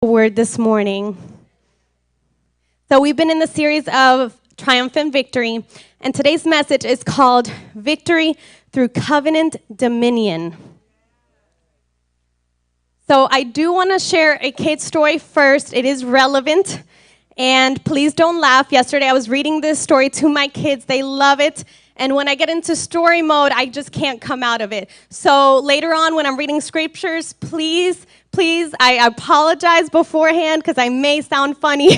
Word this morning. So we've been in the series of Triumphant Victory, and today's message is called Victory Through Covenant Dominion. So I do want to share a kid story first. It is relevant, and please don't laugh. Yesterday I was reading this story to my kids. They love it. And when I get into story mode, I just can't come out of it. So later on when I'm reading scriptures, please, I apologize beforehand because I may sound funny.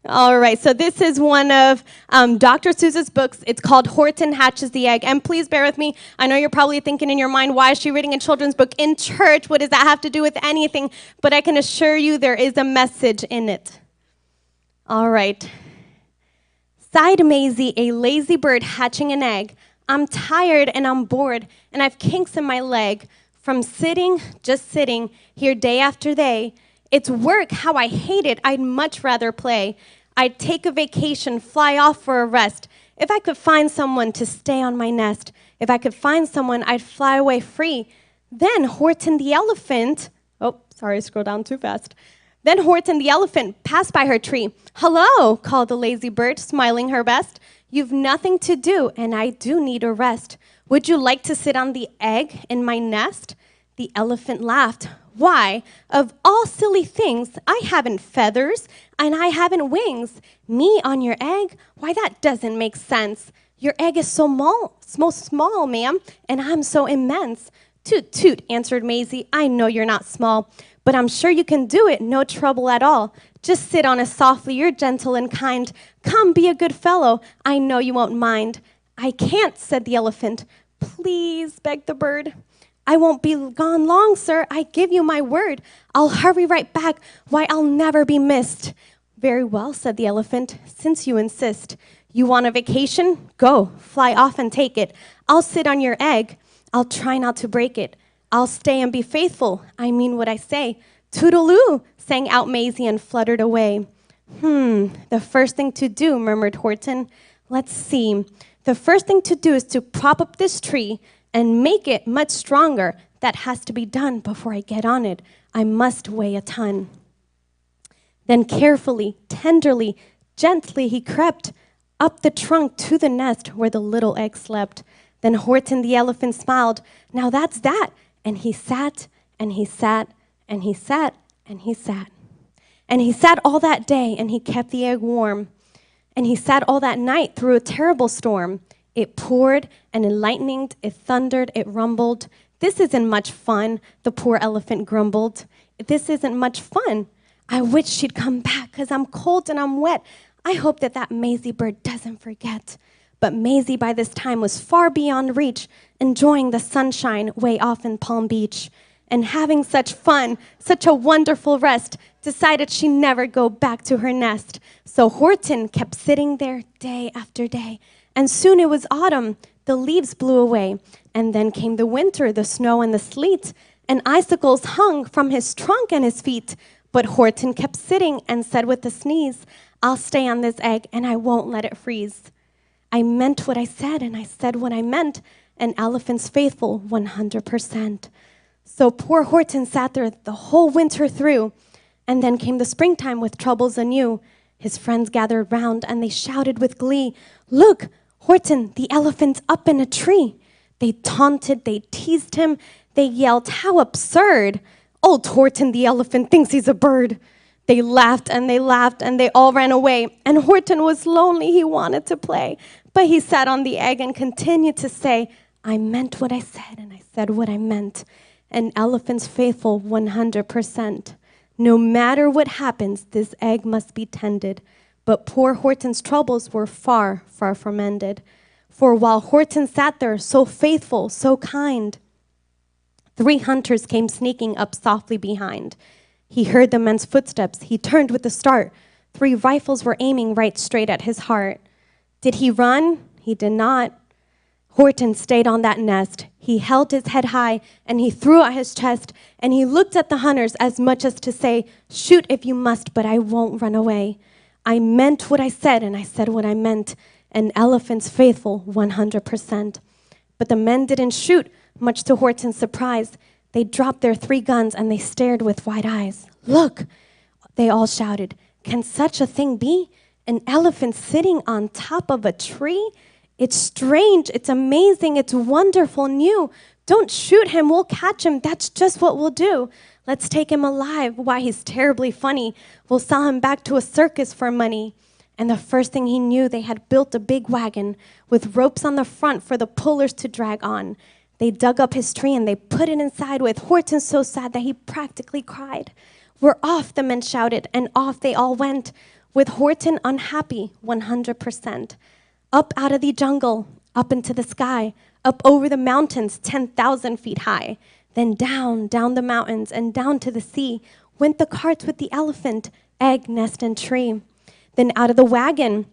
All right, so this is one of Dr. Seuss's books. It's called Horton Hatches the Egg. And please bear with me. I know you're probably thinking in your mind, why is she reading a children's book in church? What does that have to do with anything? But I can assure you there is a message in it. All right. Sighed Maisie, a lazy bird hatching an egg. I'm tired and I'm bored, and I've kinks in my leg from sitting, just sitting here day after day. It's work, how I hate it. I'd much rather play. I'd take a vacation, fly off for a rest. If I could find someone to stay on my nest, if I could find someone, I'd fly away free. Then Horton the elephant, I scrolled down too fast. Then Horton the elephant passed by her tree. Hello, called the lazy bird, smiling her best. You've nothing to do, and I do need a rest. Would you like to sit on the egg in my nest? The elephant laughed. Why, of all silly things, I haven't feathers, and I haven't wings. Me on your egg? Why, that doesn't make sense. Your egg is so small, ma'am, and I'm so immense. Toot, toot, answered Maisie. I know you're not small, but I'm sure you can do it, no trouble at all. Just sit on it softly, you're gentle and kind. Come, be a good fellow, I know you won't mind. I can't, said the elephant. Please, begged the bird. I won't be gone long, sir, I give you my word. I'll hurry right back, why, I'll never be missed. Very well, said the elephant, since you insist. You want a vacation? Go, fly off and take it. I'll sit on your egg, I'll try not to break it. I'll stay and be faithful, I mean what I say. Toodaloo, sang out Maisie and fluttered away. The first thing to do, murmured Horton. Let's see. The first thing to do is to prop up this tree and make it much stronger. That has to be done before I get on it. I must weigh a ton. Then carefully, tenderly, gently he crept up the trunk to the nest where the little egg slept. Then Horton the elephant smiled. Now that's that. And he sat, and he sat, and he sat, and he sat. And he sat all that day, and he kept the egg warm. And he sat all that night through a terrible storm. It poured, and it lightened, it thundered, it rumbled. This isn't much fun, the poor elephant grumbled. This isn't much fun. I wish she'd come back, 'cause I'm cold and I'm wet. I hope that Maisie bird doesn't forget. But Maisie by this time was far beyond reach, enjoying the sunshine way off in Palm Beach. And having such fun, such a wonderful rest, decided she'd never go back to her nest. So Horton kept sitting there day after day. And soon it was autumn, the leaves blew away. And then came the winter, the snow and the sleet. And icicles hung from his trunk and his feet. But Horton kept sitting and said with a sneeze, I'll stay on this egg and I won't let it freeze. I meant what I said, and I said what I meant. An elephant's faithful 100%. So poor Horton sat there the whole winter through. And then came the springtime with troubles anew. His friends gathered round, and they shouted with glee, Look, Horton, the elephant's up in a tree. They taunted, they teased him, they yelled, How absurd! Old Horton the elephant thinks he's a bird. They laughed, and they all ran away. And Horton was lonely, he wanted to play. But he sat on the egg and continued to say, I meant what I said, and I said what I meant. An elephant's faithful 100%. No matter what happens, this egg must be tended. But poor Horton's troubles were far, far from ended. For while Horton sat there, so faithful, so kind, 3 hunters came sneaking up softly behind. He heard the men's footsteps. He turned with a start. 3 rifles were aiming right straight at his heart. Did he run? He did not. Horton stayed on that nest. He held his head high, and he threw out his chest, and he looked at the hunters as much as to say, Shoot if you must, but I won't run away. I meant what I said, and I said what I meant. An elephant's faithful 100%. But the men didn't shoot, Much to Horton's surprise, they dropped their 3 guns and they stared with wide eyes. "Look," they all shouted, "can such a thing be? An elephant sitting on top of a tree? It's strange, it's amazing, it's wonderful, new. Don't shoot him, we'll catch him, that's just what we'll do. Let's take him alive, why he's terribly funny. We'll sell him back to a circus for money." And the first thing he knew, they had built a big wagon with ropes on the front for the pullers to drag on. They dug up his tree and they put it inside with Horton so sad that he practically cried. "We're off," the men shouted, and off they all went, with Horton unhappy 100%. Up out of the jungle, up into the sky, up over the mountains 10,000 feet high. Then down, down the mountains and down to the sea went the carts with the elephant, egg, nest, and tree. Then out of the wagon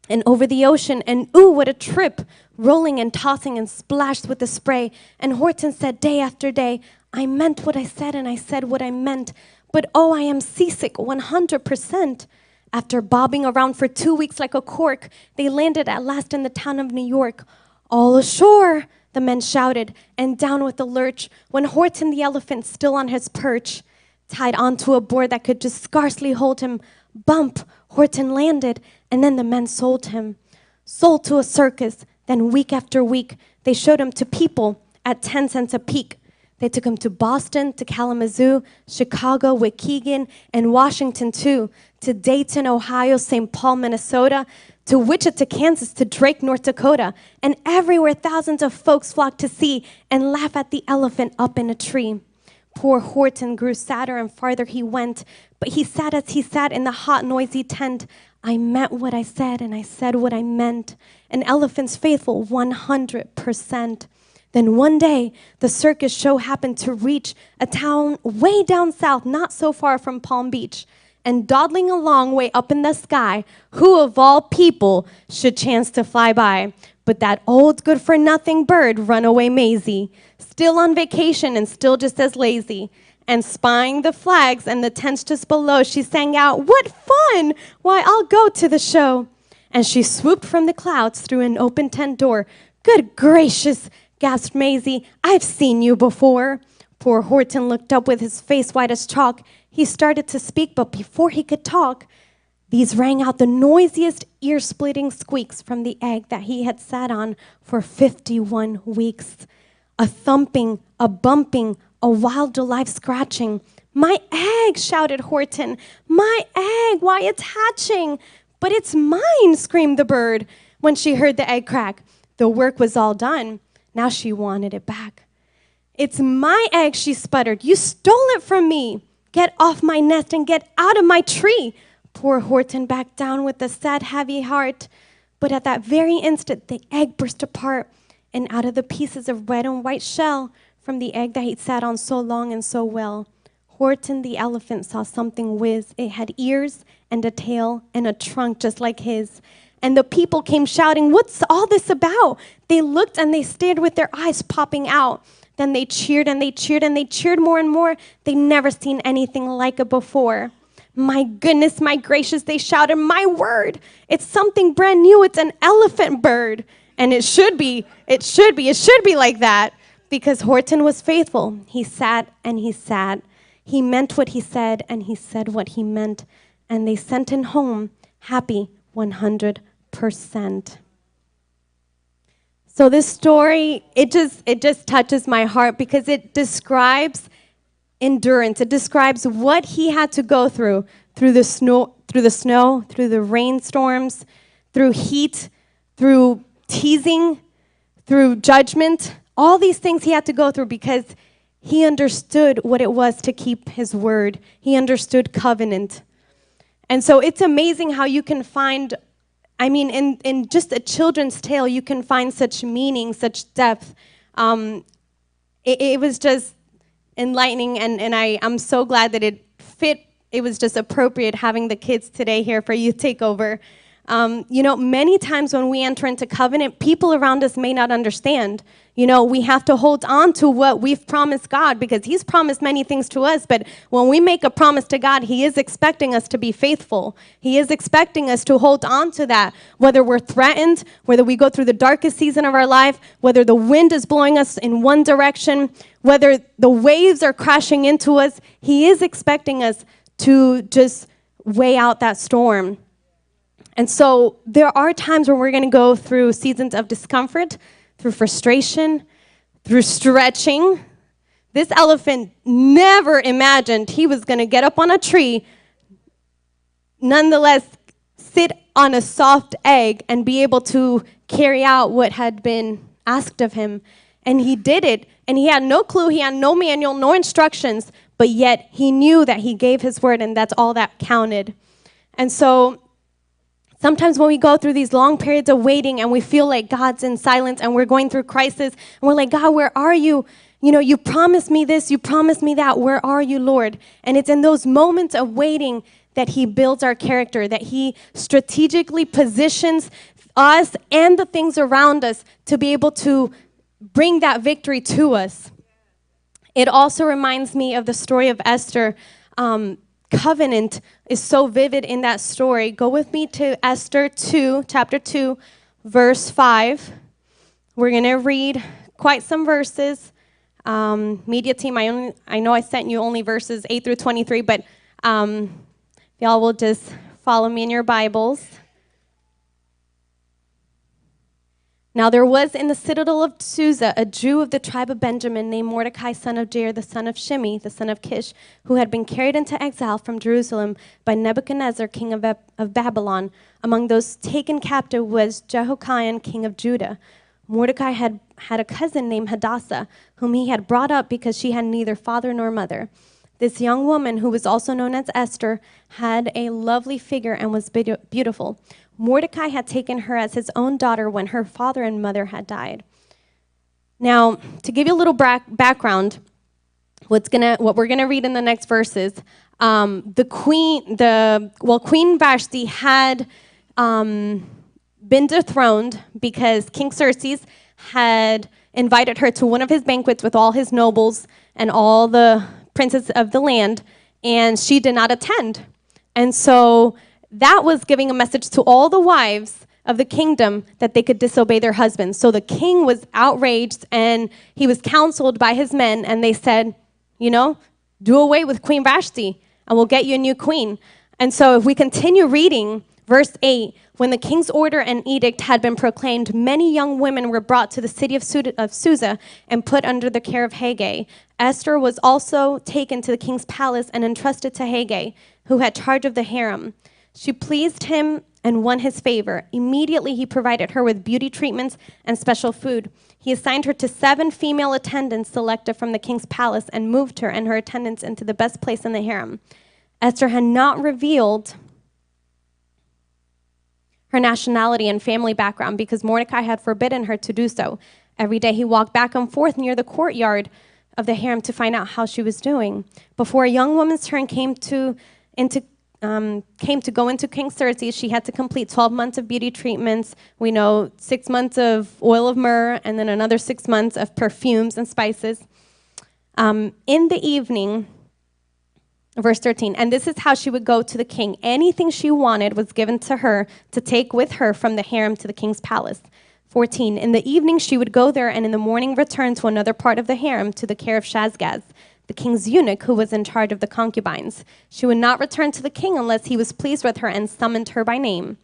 and over the ocean, and ooh, what a trip, rolling and tossing and splashed with the spray. And Horton said day after day, "I meant what I said and I said what I meant, but oh, I am seasick 100%. After bobbing around for 2 weeks like a cork, they landed at last in the town of New York. "All ashore," the men shouted, and down with a lurch went Horton the elephant still on his perch. Tied onto a board that could just scarcely hold him, bump, Horton landed, and then the men sold him. Sold to a circus, then week after week, they showed him to people at 10 cents a peek. They took him to Boston, to Kalamazoo, Chicago, Waukegan, and Washington too, to Dayton, Ohio, St. Paul, Minnesota, to Wichita, Kansas, to Drake, North Dakota, and everywhere thousands of folks flocked to see and laugh at the elephant up in a tree. Poor Horton grew sadder and farther he went, but he sat as he sat in the hot, noisy tent. "I meant what I said, and I said what I meant. An elephant's faithful 100%. Then one day, the circus show happened to reach a town way down south, not so far from Palm Beach. And dawdling along way up in the sky, who of all people should chance to fly by but that old good-for-nothing bird, Runaway Maisie, still on vacation and still just as lazy. And spying the flags and the tents just below, she sang out, "What fun! Why, I'll go to the show." And she swooped from the clouds through an open tent door. "Good gracious," gasped Maisie, "I've seen you before." Poor Horton looked up with his face white as chalk. He started to speak, but before he could talk, these rang out the noisiest ear-splitting squeaks from the egg that he had sat on for 51 weeks. A thumping, a bumping, a wild, alive scratching. "My egg!" shouted Horton. "My egg! Why, it's hatching!" "But it's mine!" screamed the bird when she heard the egg crack. The work was all done. Now she wanted it back. "It's my egg," she sputtered. "You stole it from me. Get off my nest and get out of my tree." Poor Horton backed down with a sad, heavy heart. But at that very instant, the egg burst apart, and out of the pieces of red and white shell from the egg that he'd sat on so long and so well, Horton the elephant saw something whiz. It had ears and a tail and a trunk just like his. And the people came shouting, "What's all this about?" They looked and they stared with their eyes popping out. Then they cheered and they cheered and they cheered more and more. They'd never seen anything like it before. "My goodness, my gracious," they shouted, "my word, it's something brand new. It's an elephant bird." And it should be like that, because Horton was faithful. He sat and he sat. He meant what he said and he said what he meant. And they sent him home happy 100%. So this story, it just touches my heart because it describes endurance. It describes what he had to go through the snow, through the rainstorms, through heat, through teasing, through judgment. All these things he had to go through because he understood what it was to keep his word. He understood covenant. And so it's amazing how you can find, in just a children's tale, you can find such meaning, such depth. It was just enlightening, and I'm so glad that it fit. It was just appropriate having the kids today here for Youth Takeover. Many times when we enter into covenant, people around us may not understand. We have to hold on to what we've promised God because He's promised many things to us. But when we make a promise to God, He is expecting us to be faithful. He is expecting us to hold on to that, whether we're threatened, whether we go through the darkest season of our life, whether the wind is blowing us in one direction, whether the waves are crashing into us. He is expecting us to just weigh out that storm. And so there are times where we're going to go through seasons of discomfort, through frustration, through stretching. This elephant never imagined he was going to get up on a tree, nonetheless sit on a soft egg and be able to carry out what had been asked of him. And he did it, and he had no clue, he had no manual, no instructions, but yet he knew that he gave his word, and that's all that counted. And so sometimes when we go through these long periods of waiting and we feel like God's in silence and we're going through crisis and we're like, God, where are you? You promised me this, you promised me that. Where are you, Lord? And it's in those moments of waiting that He builds our character, that He strategically positions us and the things around us to be able to bring that victory to us. It also reminds me of the story of Esther. Covenant is so vivid in that story. Go with me to Esther 2, chapter 2, verse 5. We're going to read quite some verses. Media team, I know I sent you only verses 8 through 23, but y'all will just follow me in your Bibles. Now there was in the citadel of Susa a Jew of the tribe of Benjamin named Mordecai, son of Jair, the son of Shimei, the son of Kish, who had been carried into exile from Jerusalem by Nebuchadnezzar, king of Babylon. Among those taken captive was Jehoiakim, king of Judah. Mordecai had a cousin named Hadassah, whom he had brought up because she had neither father nor mother. This young woman, who was also known as Esther, had a lovely figure and was beautiful. Mordecai had taken her as his own daughter when her father and mother had died. Now, to give you a little background, what we're gonna read in the next verses, Queen Vashti had been dethroned because King Xerxes had invited her to one of his banquets with all his nobles and all the princes of the land, and she did not attend. And so that was giving a message to all the wives of the kingdom that they could disobey their husbands. So the king was outraged, and he was counseled by his men, and they said, do away with Queen Vashti, and we'll get you a new queen. And so if we continue reading, verse 8, when the king's order and edict had been proclaimed, many young women were brought to the city of Susa and put under the care of Haggai. Esther was also taken to the king's palace and entrusted to Haggai, who had charge of the harem. She pleased him and won his favor. Immediately he provided her with beauty treatments and special food. He assigned her to 7 female attendants selected from the king's palace and moved her and her attendants into the best place in the harem. Esther had not revealed her nationality and family background because Mordecai had forbidden her to do so. Every day he walked back and forth near the courtyard of the harem to find out how she was doing. Before a young woman's turn came to go into King Xerxes, she had to complete 12 months of beauty treatments. We know 6 months of oil of myrrh, and then another 6 months of perfumes and spices. In the evening, verse 13, and this is how she would go to the king. Anything she wanted was given to her to take with her from the harem to the king's palace. 14, in the evening she would go there, and in the morning return to another part of the harem to the care of Shazgaz, the king's eunuch who was in charge of the concubines. She would not return to the king unless he was pleased with her and summoned her by name.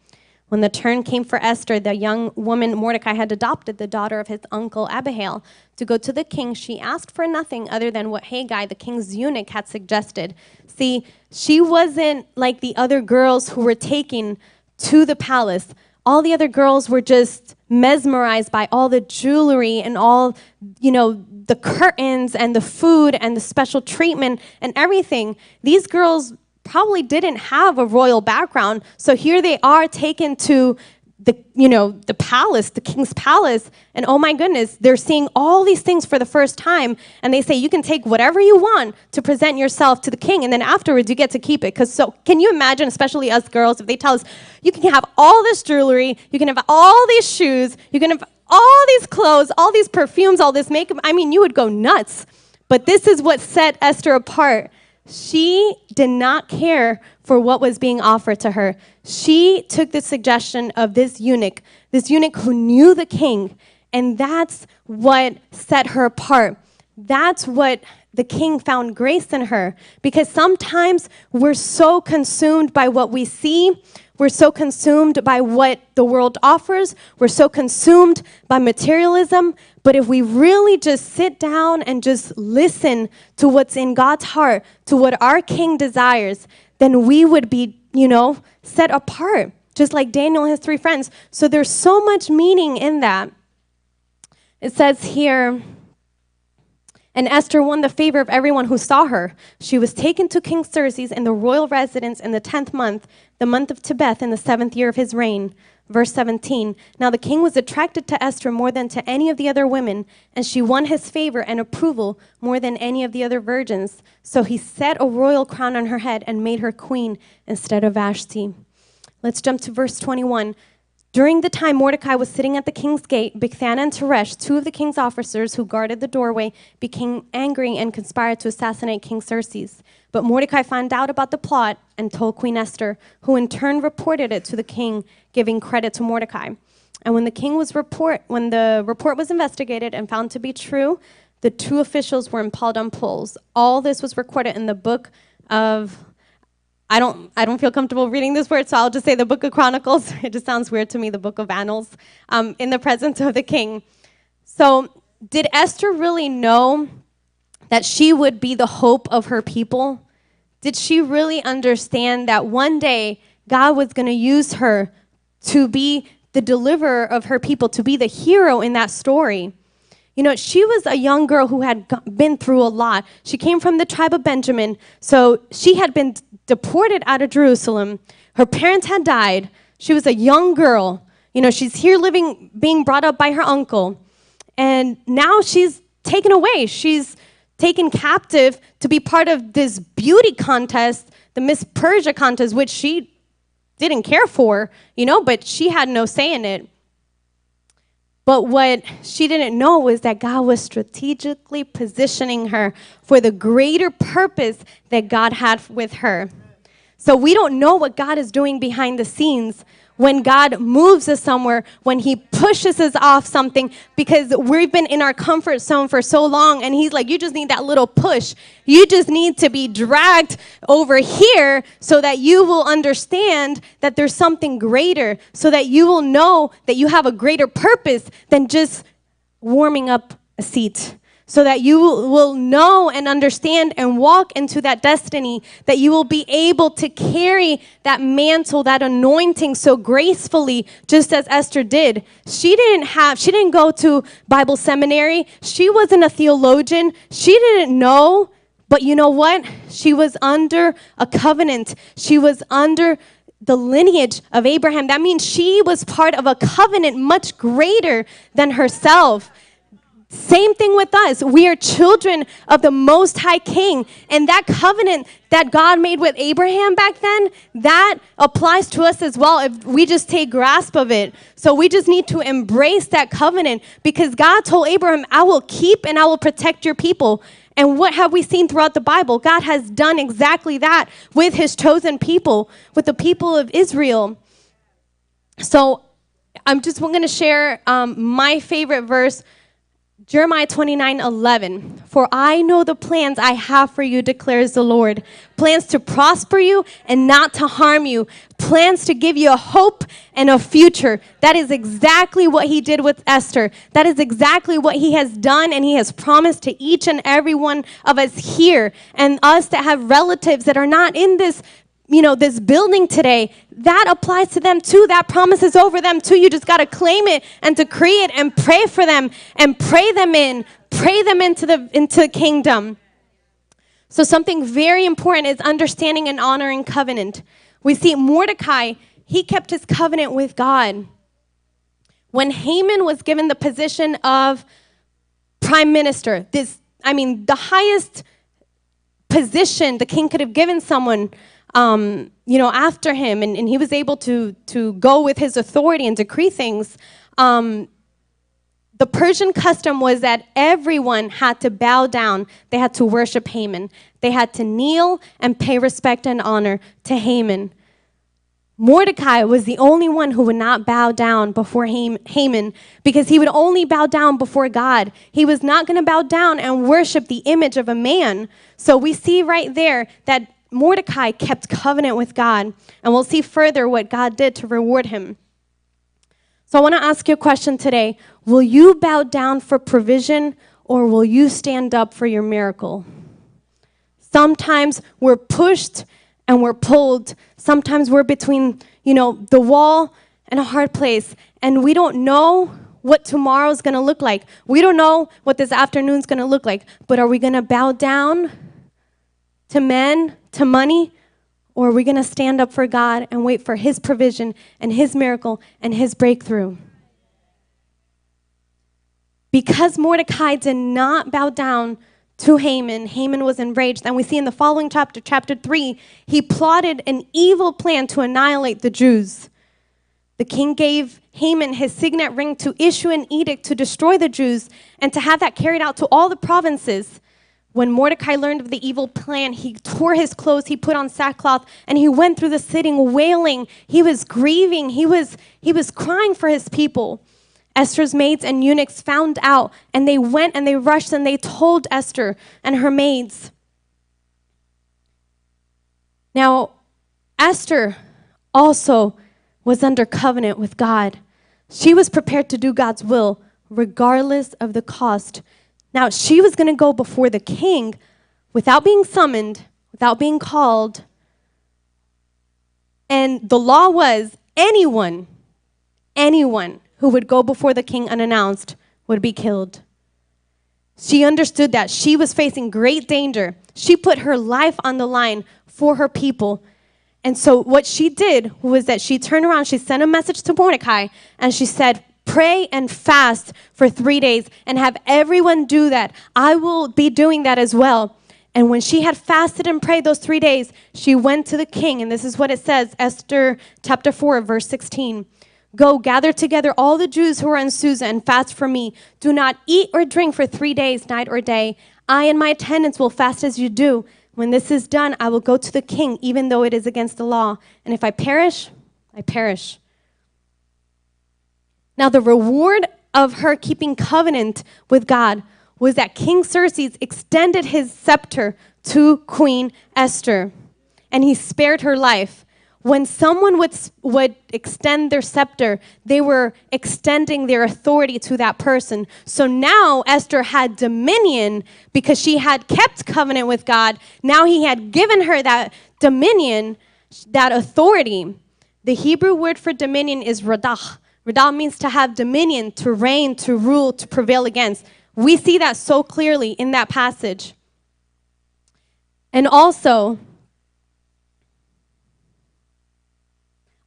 When the turn came for Esther, the young woman Mordecai had adopted, the daughter of his uncle Abihail, to go to the king, she asked for nothing other than what Haggai, the king's eunuch, had suggested. See, she wasn't like the other girls who were taken to the palace. All the other girls were just mesmerized by all the jewelry and all, the curtains and the food and the special treatment and everything. These girls probably didn't have a royal background, so here they are taken to the palace, the king's palace, and oh my goodness, they're seeing all these things for the first time, and they say, you can take whatever you want to present yourself to the king, and then afterwards you get to keep it. So can you imagine, especially us girls, if they tell us, you can have all this jewelry, you can have all these shoes, you can have all these clothes, all these perfumes, all this makeup. I mean, you would go nuts. But this is what set Esther apart. She did not care for what was being offered to her. She took the suggestion of this eunuch who knew the king, and that's what set her apart. That's what the king found grace in her, because sometimes we're so consumed by what we see. We're so consumed by what the world offers. We're so consumed by materialism. But if we really just sit down and just listen to what's in God's heart, to what our king desires, then we would be, set apart, just like Daniel and his 3 friends. So there's so much meaning in that. It says here, and Esther won the favor of everyone who saw her. She was taken to King Xerxes in the royal residence in the 10th month, the month of Tebeth, in the 7th year of his reign. Verse 17, now the king was attracted to Esther more than to any of the other women, and she won his favor and approval more than any of the other virgins. So he set a royal crown on her head and made her queen instead of Vashti. Let's jump to verse 21. During the time Mordecai was sitting at the king's gate, Bigthana and Teresh, 2 of the king's officers who guarded the doorway, became angry and conspired to assassinate King Xerxes. But Mordecai found out about the plot and told Queen Esther, who in turn reported it to the king, giving credit to Mordecai. And when the report was investigated and found to be true, the 2 officials were impaled on poles. All this was recorded in the book of, I don't feel comfortable reading this word, so I'll just say the book of Chronicles. It just sounds weird to me, the book of Annals, in the presence of the king. So did Esther really know that she would be the hope of her people? Did she really understand that one day God was going to use her to be the deliverer of her people, to be the hero in that story? She was a young girl who had been through a lot. She came from the tribe of Benjamin, so she had been deported out of Jerusalem. Her parents had died. She was a young girl. She's here living, being brought up by her uncle. And now she's taken away. She's taken captive to be part of this beauty contest, the Miss Persia contest, which she didn't care for, but she had no say in it. But what she didn't know was that God was strategically positioning her for the greater purpose that God had with her. So we don't know what God is doing behind the scenes when God moves us somewhere, when he pushes us off something, because we've been in our comfort zone for so long, and he's like, you just need that little push. You just need to be dragged over here so that you will understand that there's something greater, so that you will know that you have a greater purpose than just warming up a seat. So that you will know and understand and walk into that destiny, that you will be able to carry that mantle, that anointing so gracefully, just as Esther did. She didn't go to Bible seminary. She wasn't a theologian. She didn't know, but you know what? She was under a covenant. She was under the lineage of Abraham. That means she was part of a covenant much greater than herself. Same thing with us. We are children of the Most High King. And that covenant that God made with Abraham back then, that applies to us as well if we just take grasp of it. So we just need to embrace that covenant, because God told Abraham, I will keep and I will protect your people. And what have we seen throughout the Bible? God has done exactly that with his chosen people, with the people of Israel. So I'm just going to share my favorite verse, Jeremiah 29:11. For I know the plans I have for you, declares the Lord. Plans to prosper you and not to harm you. Plans to give you a hope and a future. That is exactly what he did with Esther. That is exactly what he has done, and he has promised to each and every one of us here, and us that have relatives that are not in this this building today. That applies to them too. That promise is over them too. You just got to claim it and decree it and pray for them and pray them into the kingdom. So something very important is understanding and honoring covenant. We see Mordecai, he kept his covenant with God. When Haman was given the position of prime minister, the highest position the king could have given someone, after him, and he was able to go with his authority and decree things. The Persian custom was that everyone had to bow down. They had to worship Haman. They had to kneel and pay respect and honor to Haman. Mordecai was the only one who would not bow down before Haman, because he would only bow down before God. He was not going to bow down and worship the image of a man. So we see right there that Mordecai kept covenant with God, and we'll see further what God did to reward him. So I want to ask you a question today. Will you bow down for provision, or will you stand up for your miracle? Sometimes we're pushed and we're pulled. Sometimes we're between, the wall and a hard place, and we don't know what tomorrow's going to look like. We don't know what this afternoon's going to look like. But are we going to bow down to men, to money, or are we going to stand up for God and wait for his provision and his miracle and his breakthrough? Because Mordecai did not bow down to Haman, Haman was enraged. And we see in the following chapter 3, he plotted an evil plan to annihilate the Jews. The king gave Haman his signet ring to issue an edict to destroy the Jews and to have that carried out to all the provinces. When Mordecai learned of the evil plan, he tore his clothes, he put on sackcloth, and he went through the city wailing. He was grieving. He was crying for his people. Esther's maids and eunuchs found out, and they went and they rushed and they told Esther and her maids. Now, Esther also was under covenant with God. She was prepared to do God's will regardless of the cost. Now, she was going to go before the king without being summoned, without being called. And the law was anyone who would go before the king unannounced would be killed. She understood that she was facing great danger. She put her life on the line for her people. And so what she did was that she turned around, she sent a message to Mordecai, and she said, pray and fast for 3 days and have everyone do that. I will be doing that as well. And when she had fasted and prayed those 3 days, she went to the king. And this is what it says, Esther chapter 4, verse 16. Go, gather together all the Jews who are in Susa and fast for me. Do not eat or drink for 3 days, night or day. I and my attendants will fast as you do. When this is done, I will go to the king, even though it is against the law. And if I perish, I perish. Now, the reward of her keeping covenant with God was that King Xerxes extended his scepter to Queen Esther, and he spared her life. When someone would extend their scepter, they were extending their authority to that person. So now Esther had dominion because she had kept covenant with God. Now he had given her that dominion, that authority. The Hebrew word for dominion is radah. Radah means to have dominion, to reign, to rule, to prevail against. We see that so clearly in that passage. And also,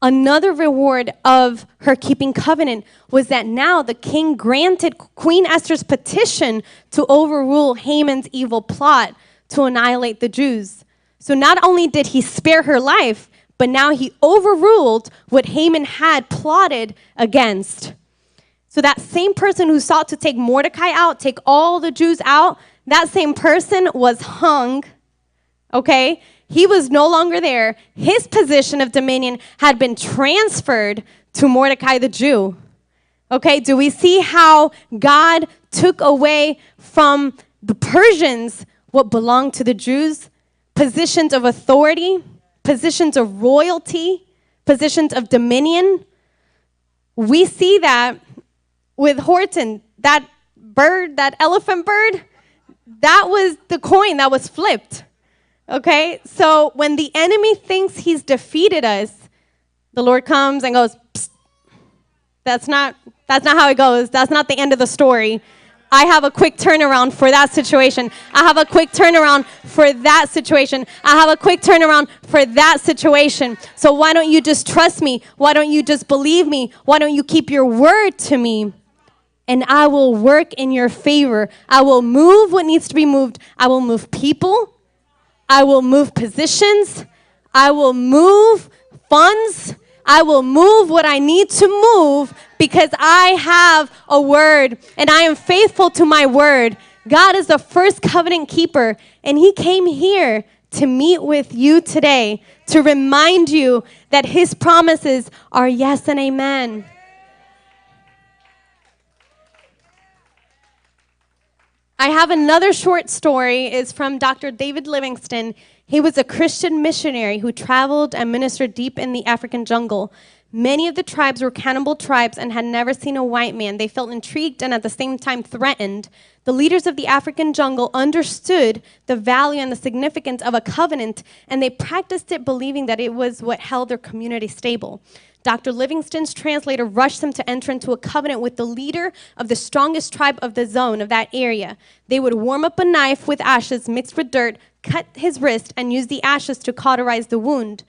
another reward of her keeping covenant was that now the king granted Queen Esther's petition to overrule Haman's evil plot to annihilate the Jews. So not only did he spare her life, but now he overruled what Haman had plotted against. So that same person who sought to take Mordecai out, take all the Jews out, that same person was hung, okay? He was no longer there. His position of dominion had been transferred to Mordecai the Jew. Okay, do we see how God took away from the Persians what belonged to the Jews? Positions of authority, positions of royalty, positions of dominion. We see that with Horton, that bird, that elephant bird, that was the coin that was flipped. Okay, so when the enemy thinks he's defeated us, the Lord comes and goes, psst, that's not how it goes. That's not the end of the story. I have a quick turnaround for that situation. I have a quick turnaround for that situation. I have a quick turnaround for that situation. So why don't you just trust me? Why don't you just believe me? Why don't you keep your word to me? And I will work in your favor. I will move what needs to be moved. I will move people. I will move positions. I will move funds. I will move what I need to move because I have a word and I am faithful to my word. God is the first covenant keeper, and he came here to meet with you today to remind you that his promises are yes and amen. I have another short story. It's from Dr. David Livingstone. He was a Christian missionary who traveled and ministered deep in the African jungle. Many of the tribes were cannibal tribes and had never seen a white man. They felt intrigued and at the same time threatened. The leaders of the African jungle understood the value and the significance of a covenant, and they practiced it believing that it was what held their community stable. Dr. Livingstone's translator rushed them to enter into a covenant with the leader of the strongest tribe of the zone of that area. They would warm up a knife with ashes mixed with dirt, cut his wrist, and use the ashes to cauterize the wound.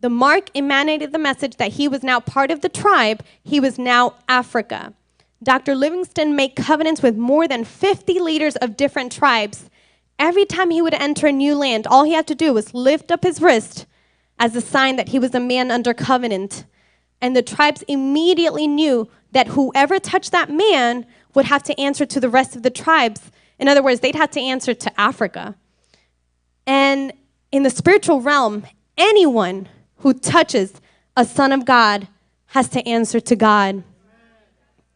The mark emanated the message that he was now part of the tribe. He was now Africa. Dr. Livingstone made covenants with more than 50 leaders of different tribes. Every time he would enter a new land, all he had to do was lift up his wrist as a sign that he was a man under covenant. And the tribes immediately knew that whoever touched that man would have to answer to the rest of the tribes. In other words, they'd have to answer to Africa. And in the spiritual realm, anyone who touches a son of God has to answer to God,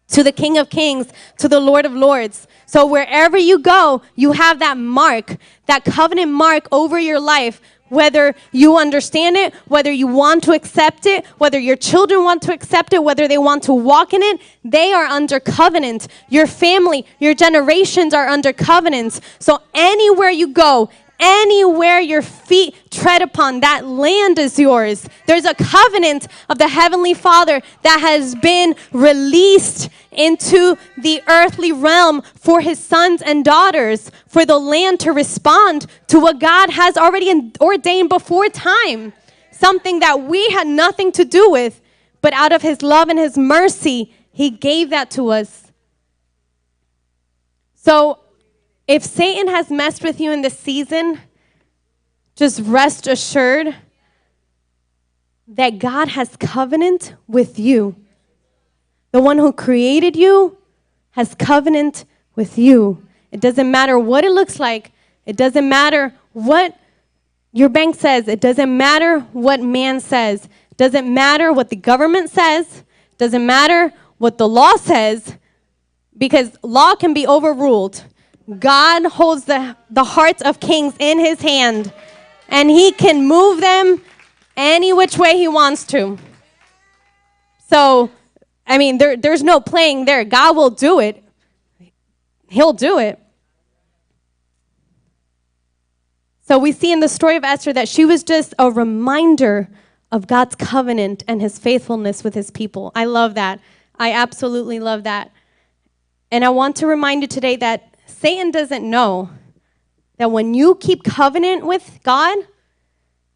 to the King of Kings, to the Lord of Lords. So wherever you go, you have that mark, that covenant mark over your life. Whether you understand it, whether you want to accept it, whether your children want to accept it, whether they want to walk in it, they are under covenant. Your family, your generations are under covenants. So anywhere you go, anywhere your feet tread upon, that land is yours. There's a covenant of the Heavenly Father that has been released into the earthly realm for his sons and daughters, for the land to respond to what God has already ordained before time, something that we had nothing to do with, but out of his love and his mercy, he gave that to us. So if Satan has messed with you in this season, just rest assured that God has covenant with you. The one who created you has covenant with you. It doesn't matter what it looks like. It doesn't matter what your bank says. It doesn't matter what man says. It doesn't matter what the government says. It doesn't matter what the law says, because law can be overruled. God holds the hearts of kings in his hand, and he can move them any which way he wants to. So, I mean, there's no playing there. God will do it. He'll do it. So we see in the story of Esther that she was just a reminder of God's covenant and his faithfulness with his people. I love that. I absolutely love that. And I want to remind you today that Satan doesn't know that when you keep covenant with God,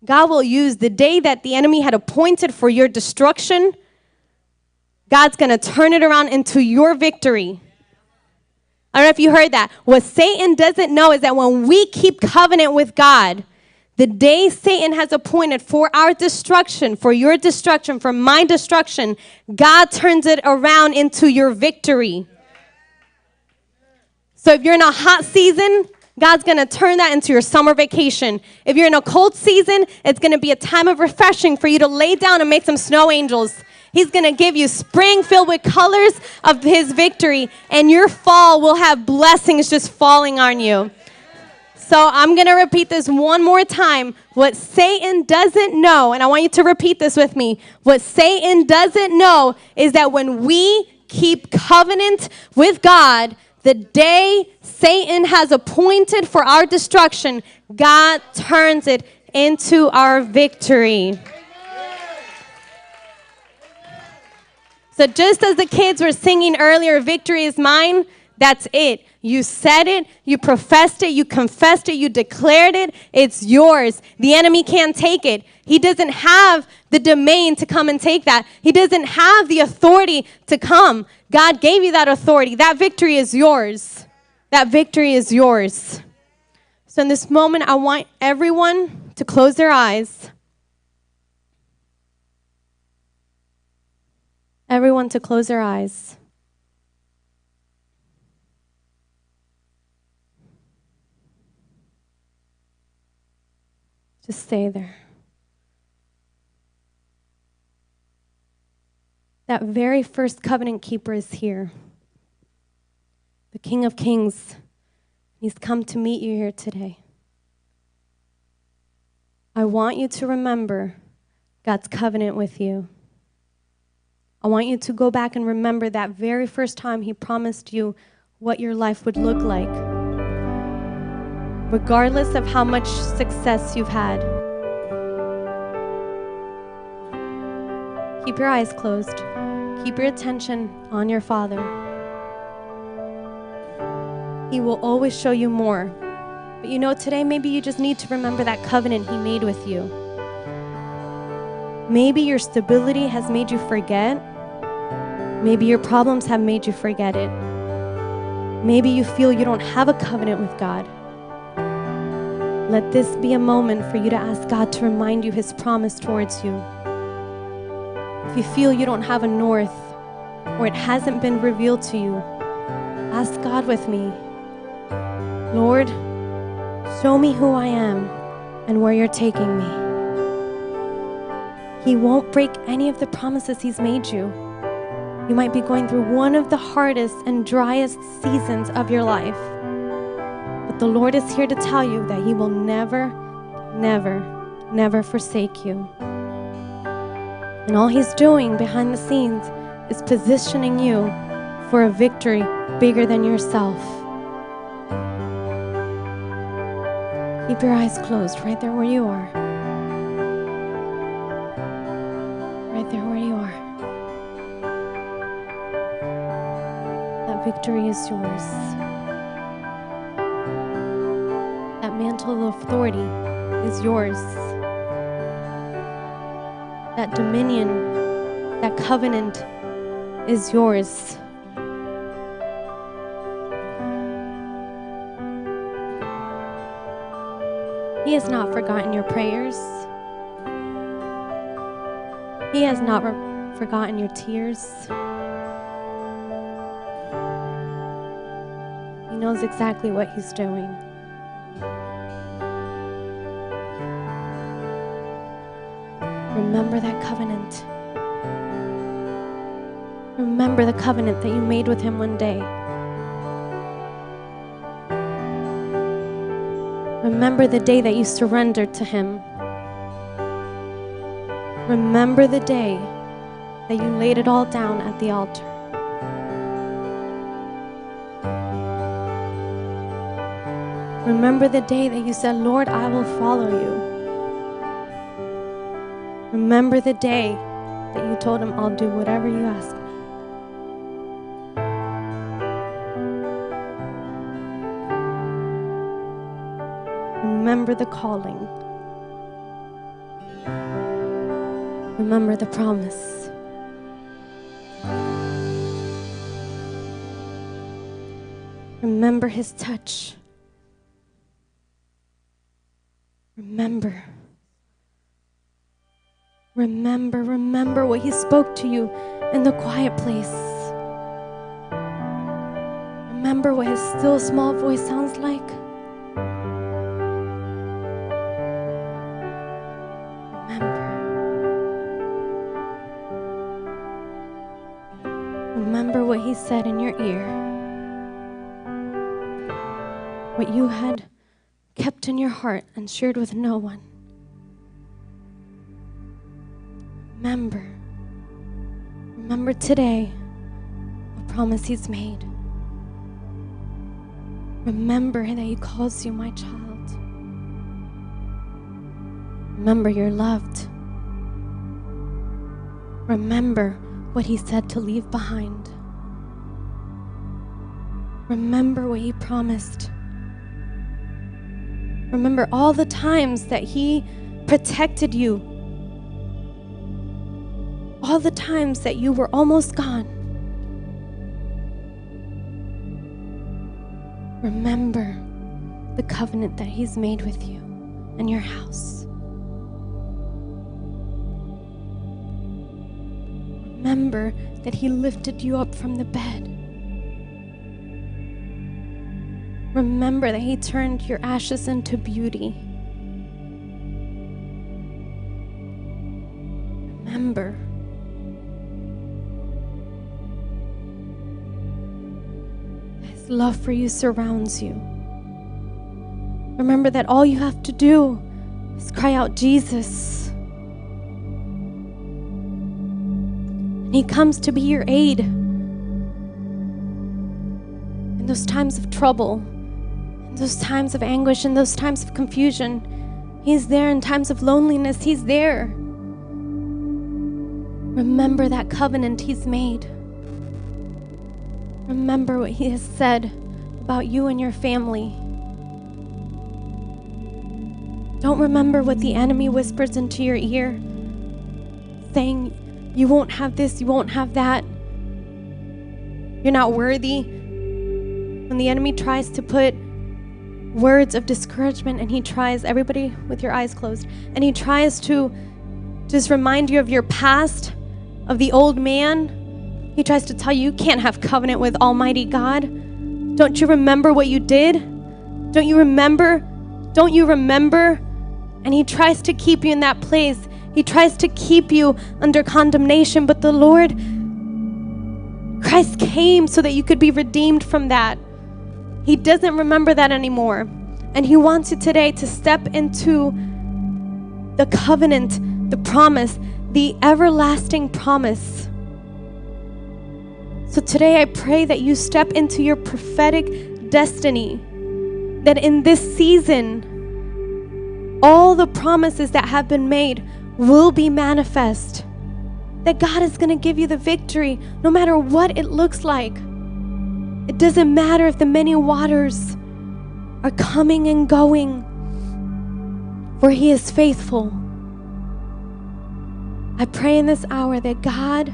God will use the day that the enemy had appointed for your destruction. God's going to turn it around into your victory. I don't know if you heard that. What Satan doesn't know is that when we keep covenant with God, the day Satan has appointed for our destruction, for your destruction, for my destruction, God turns it around into your victory. So if you're in a hot season, God's going to turn that into your summer vacation. If you're in a cold season, it's going to be a time of refreshing for you to lay down and make some snow angels. He's going to give you spring filled with colors of his victory, and your fall will have blessings just falling on you. So I'm going to repeat this one more time. What Satan doesn't know, and I want you to repeat this with me. What Satan doesn't know is that when we keep covenant with God, the day Satan has appointed for our destruction, God turns it into our victory. So just as the kids were singing earlier, victory is mine, That's it. You said it, you professed it, you confessed it, you declared it. It's yours. The enemy can't take it. He doesn't have the domain to come and take that. He doesn't have the authority to come. God gave you that authority. That victory is yours. That victory is yours. So in this moment, I want everyone to close their eyes. Everyone to close their eyes. Just stay there. That very first covenant keeper is here. The King of Kings. He's come to meet you here today. I want you to remember God's covenant with you. I want you to go back and remember that very first time he promised you what your life would look like. Regardless of how much success you've had. Keep your eyes closed. Keep your attention on your Father. He will always show you more. But you know, today maybe you just need to remember that covenant he made with you. Maybe your stability has made you forget. Maybe your problems have made you forget it. Maybe you feel you don't have a covenant with God. Let this be a moment for you to ask God to remind you his promise towards you. If you feel you don't have a north or it hasn't been revealed to you, ask God with me, Lord, show me who I am and where you're taking me. He won't break any of the promises he's made you. You might be going through one of the hardest and driest seasons of your life. But the Lord is here to tell you that he will never, never, never forsake you. And all he's doing behind the scenes is positioning you for a victory bigger than yourself. Keep your eyes closed right there where you are. Right there where you are. That victory is yours. That mantle of authority is yours. That dominion, that covenant is yours. He has not forgotten your prayers. He has not forgotten your tears. He knows exactly what he's doing. Remember that covenant. Remember the covenant that you made with him one day. Remember the day that you surrendered to him. Remember the day that you laid it all down at the altar. Remember the day that you said, Lord, I will follow you. Remember the day that you told him, I'll do whatever you ask me. Remember the calling. Remember the promise. Remember his touch. Remember. Remember what he spoke to you in the quiet place. Remember what his still small voice sounds like. Remember what he said in your ear. What you had kept in your heart and shared with no one. Remember today the promise he's made. Remember that he calls you my child. Remember you're loved. Remember what he said to leave behind. Remember what he promised. Remember all the times that he protected you. All the times that you were almost gone. Remember the covenant that he's made with you and your house. Remember that he lifted you up from the bed. Remember that he turned your ashes into beauty. Remember. His love for you surrounds you. Remember that all you have to do is cry out, Jesus. And he comes to be your aid in those times of trouble, in those times of anguish, in those times of confusion. He's there in times of loneliness. He's there. Remember that covenant he's made. Remember what he has said about you and your family. Don't remember what the enemy whispers into your ear, saying, you won't have this, you won't have that. You're not worthy. When the enemy tries to put words of discouragement, and he tries, everybody with your eyes closed, and he tries to just remind you of your past, of the old man. He tries to tell you, you can't have covenant with Almighty God. Don't you remember what you did? Don't you remember? Don't you remember? And he tries to keep you in that place. He tries to keep you under condemnation, but the Lord, Christ came so that you could be redeemed from that. He doesn't remember that anymore. And he wants you today to step into the covenant, the promise, the everlasting promise. So today I pray that you step into your prophetic destiny, that in this season, all the promises that have been made will be manifest. That God is going to give you the victory no matter what it looks like. It doesn't matter if the many waters are coming and going, for he is faithful. I pray in this hour that God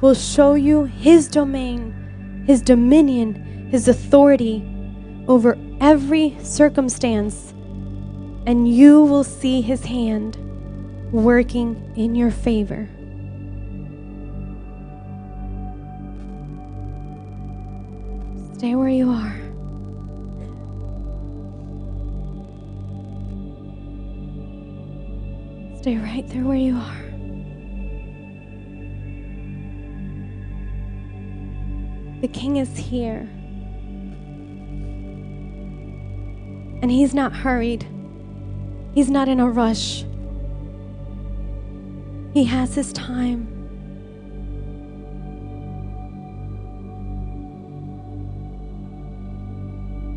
will show you his domain, his dominion, his authority over every circumstance, and you will see his hand working in your favor. Stay where you are. Stay right there where you are. The King is here. And he's not hurried. He's not in a rush. He has his time.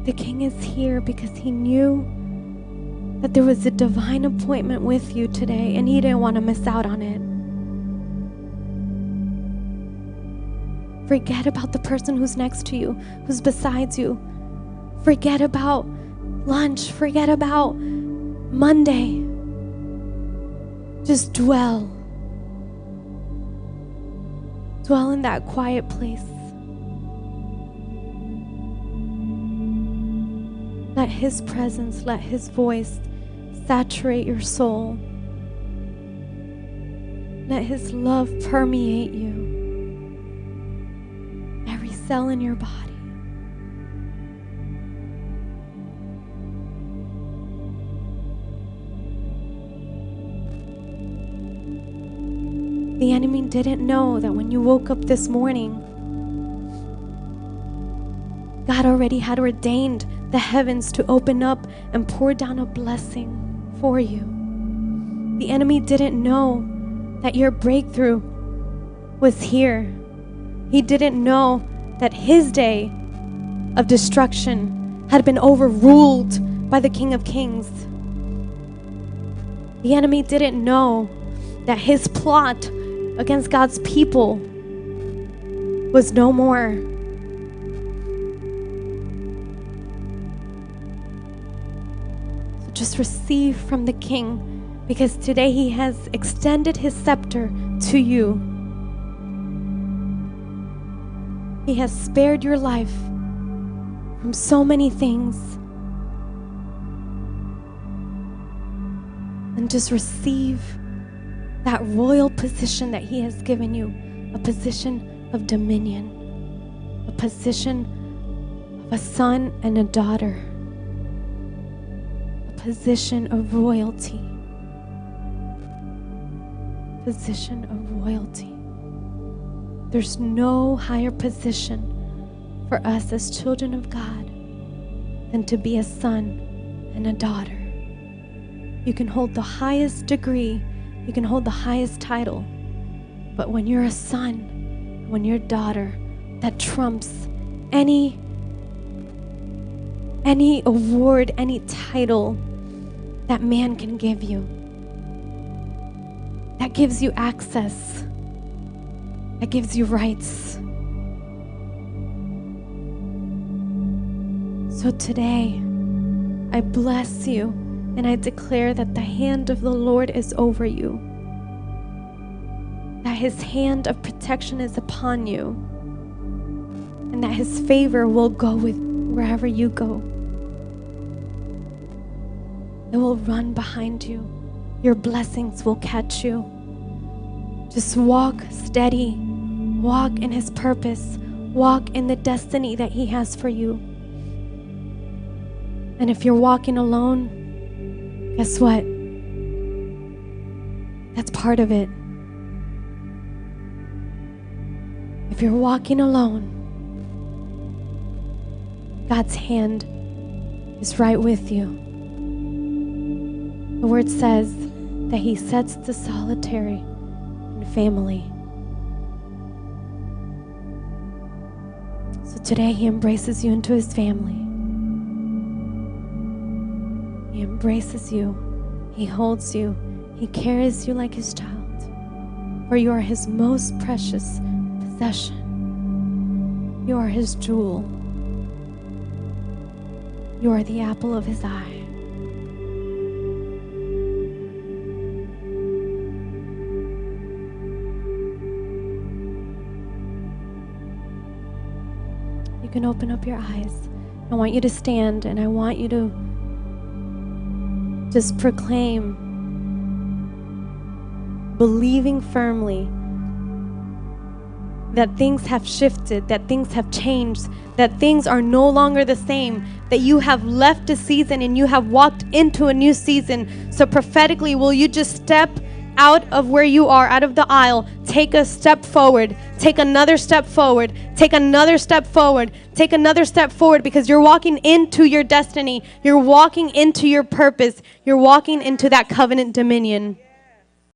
The King is here because he knew that there was a divine appointment with you today, and he didn't want to miss out on it. Forget about the person who's next to you, who's beside you. Forget about lunch. Forget about Monday. Just dwell. Dwell in that quiet place. Let his presence, let his voice saturate your soul. Let his love permeate you. Every cell in your body. The enemy didn't know that when you woke up this morning, God already had ordained the heavens to open up and pour down a blessing for you. The enemy didn't know that your breakthrough was here. He didn't know that his day of destruction had been overruled by the King of Kings. The enemy didn't know that his plot against God's people was no more. just receive from the King, because today he has extended his scepter to you. He has spared your life from so many things. And just receive that royal position that he has given you, a position of dominion, a position of a son and a daughter, a position of royalty, position of royalty. There's no higher position for us as children of God than to be a son and a daughter. You can hold the highest degree, you can hold the highest title, but when you're a son, when you're a daughter, that trumps any award, any title that man can give you. That gives you access. That gives you rights. So today, I bless you and I declare that the hand of the Lord is over you. That his hand of protection is upon you. And that his favor will go with wherever you go. It will run behind you. Your blessings will catch you. Just walk steady. Walk in his purpose. Walk in the destiny that he has for you. And if you're walking alone, guess what? That's part of it. If you're walking alone, God's hand is right with you. The word says that he sets the solitary in family. So today he embraces you into his family. He embraces you. He holds you. He carries you like his child. For you are his most precious possession. You are his jewel. You are the apple of his eye. You can open up your eyes. I want you to stand and I want you to just proclaim, believing firmly that things have shifted, that things have changed, that things are no longer the same, that you have left a season and you have walked into a new season. So prophetically, will you just step out of where you are, out of the aisle, take a step forward, take another step forward, take another step forward, take another step forward, because you're walking into your destiny, you're walking into your purpose, you're walking into that covenant dominion.